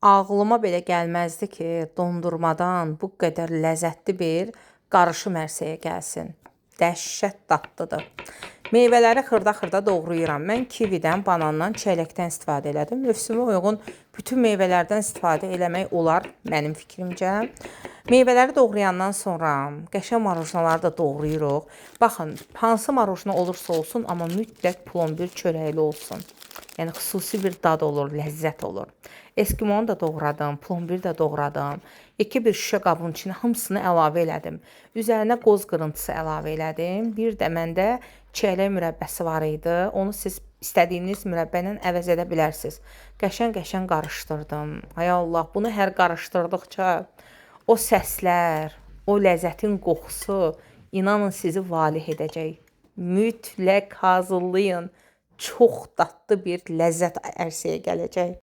Ağlıma belə gəlməzdi ki, dondurmadan bu qədər ləzzətli bir qarışım ərsəyə gəlsin. Dəhşət dadlıdır. Meyvələri xırda-xırda doğrayıram. Mən kividən, banandan, çəyləkdən istifadə elədim. Mövsümə uyğun bütün meyvələrdən istifadə eləmək olar mənim fikrimcə. Meyvələri doğrayandan sonra qəşəng marujnaları da doğrayırıq. Baxın, hansı marujna olursa olsun, amma mütləq plombir çörəkli olsun. Yəni xüsusi bir dad olur, ləzzət olur. Eskimonu da doğradım, plombir də doğradım. Bir şüşə qabın içinə hamısını əlavə elədim. Üzərinə qoz qırıntısı əlavə elədim. Bir də məndə çəylək mürəbbəsi var idi. Onu siz istədiyiniz mürəbbə ilə əvəz edə bilərsiniz. Qəşəng-qəşəng qarışdırdım. Ay Allah, bunu hər qarışdırdıqca o səslər, o ləzzətin qoxusu inanın sizi valeh edəcək. Mütləq hazırlayın. Çox dadlı bir ləzzət ərsəyə gələcək.